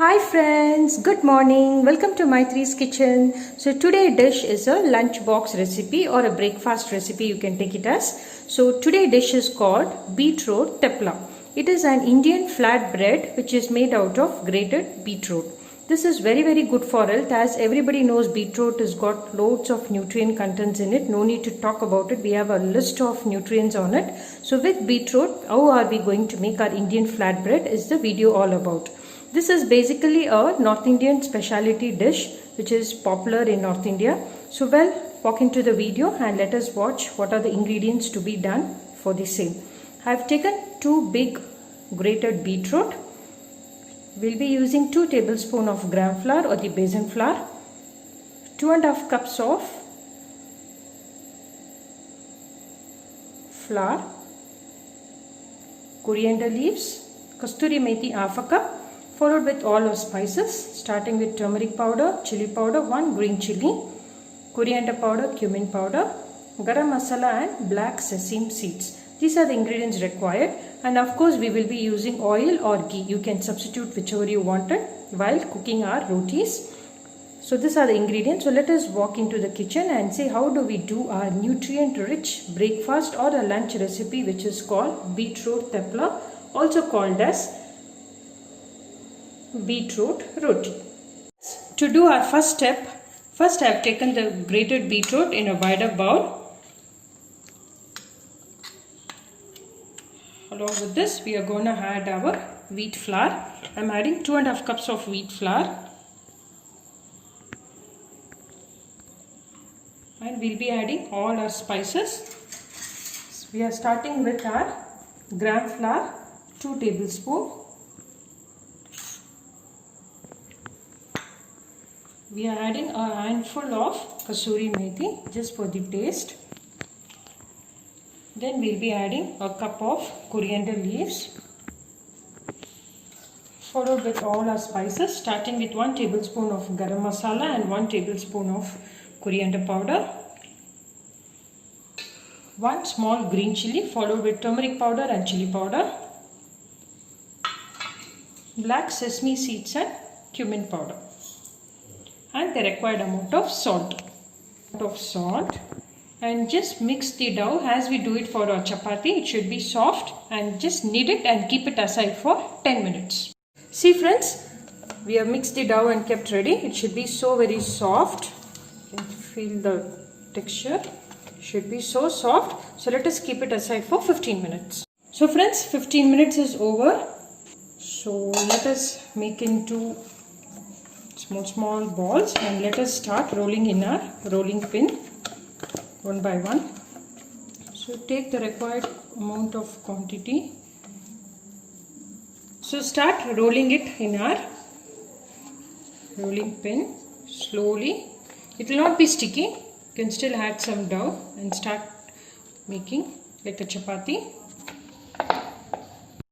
Hi friends, good morning. Welcome to Myttre's kitchen. So today dish is a lunch box recipe or a breakfast recipe, you can take it as. So today dish is called Beetroot Thepla. It is an Indian flatbread which is made out of grated beetroot. This is very good for health, as everybody knows beetroot has got loads of nutrient contents in it. No need to talk about it. We have a list of nutrients on it. So with beetroot, how are we going to make our Indian flatbread is the video all about. This is basically a North Indian specialty dish which is popular in North India. So walk into the video and let us watch what are the ingredients to be done for the same. I have taken 2 big grated beetroot. We'll be using 2 tablespoons of gram flour or the besan flour, 2.5 cups of flour, coriander leaves, Kasuri Methi half a cup, followed with all our spices, starting with turmeric powder, chili powder, 1 green chili, coriander powder, cumin powder, garam masala and black sesame seeds. These are the ingredients required, and of course we will be using oil or ghee. You can substitute whichever you wanted while cooking our rotis. So these are the ingredients. So let us walk into the kitchen and see how do we do our nutrient rich breakfast or a lunch recipe which is called Beetroot Thepla, also called as beetroot roti. To do our first step, first I have taken the grated beetroot in a wider bowl. Along with this, we are going to add our wheat flour. I am adding 2.5 cups of wheat flour. And we will be adding all our spices. So we are starting with our gram flour, 2 tablespoons. We are adding a handful of Kasuri Methi just for the taste. Then we will be adding a cup of coriander leaves, followed with all our spices, starting with 1 tablespoon of garam masala and 1 tablespoon of coriander powder, 1 small green chili, followed with turmeric powder and chili powder, black sesame seeds and cumin powder, and the required amount of salt. And just mix the dough as we do it for our chapati. It should be soft, and just knead it and keep it aside for 10 minutes. See friends, we have mixed the dough and kept ready. It should be so very soft. You can feel the texture. It should be so soft. So let us keep it aside for 15 minutes. So friends, 15 minutes is over. So let us make into small balls and let us start rolling in our rolling pin one by one. So take the required amount of quantity. So start rolling it in our rolling pin slowly. It will not be sticky. You can still add some dough and start making like a chapati.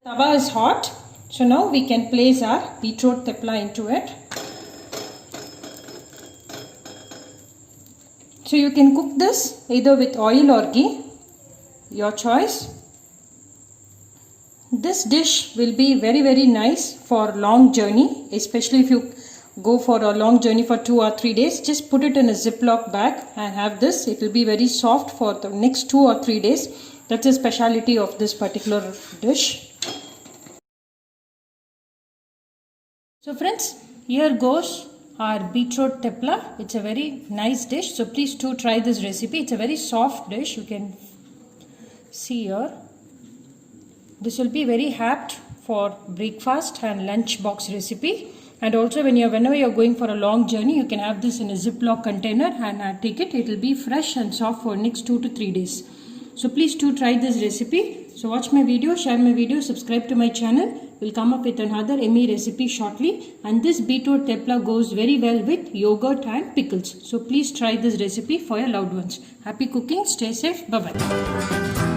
Tawa is hot. So now we can place our beetroot thepla into it. So you can cook this either with oil or ghee, your choice. This dish will be very nice for long journey, especially if you go for a long journey for 2 or 3 days. Just put it in a Ziploc bag and have this. It will be very soft for the next 2 or 3 days. That's the speciality of this particular dish. So friends, here goes our beetroot thepla. It's a very nice dish, so please do try this recipe. It's a very soft dish. You can see here. This will be very apt for breakfast and lunch box recipe. And also whenever you're going for a long journey, you can have this in a Ziploc container and take it. It will be fresh and soft for next 2 to 3 days. So please do try this recipe. So watch my video, share my video, subscribe to my channel. We'll come up with another yummy recipe shortly. And this beetroot thepla goes very well with yogurt and pickles. So please try this recipe for your loved ones. Happy cooking, stay safe, bye bye.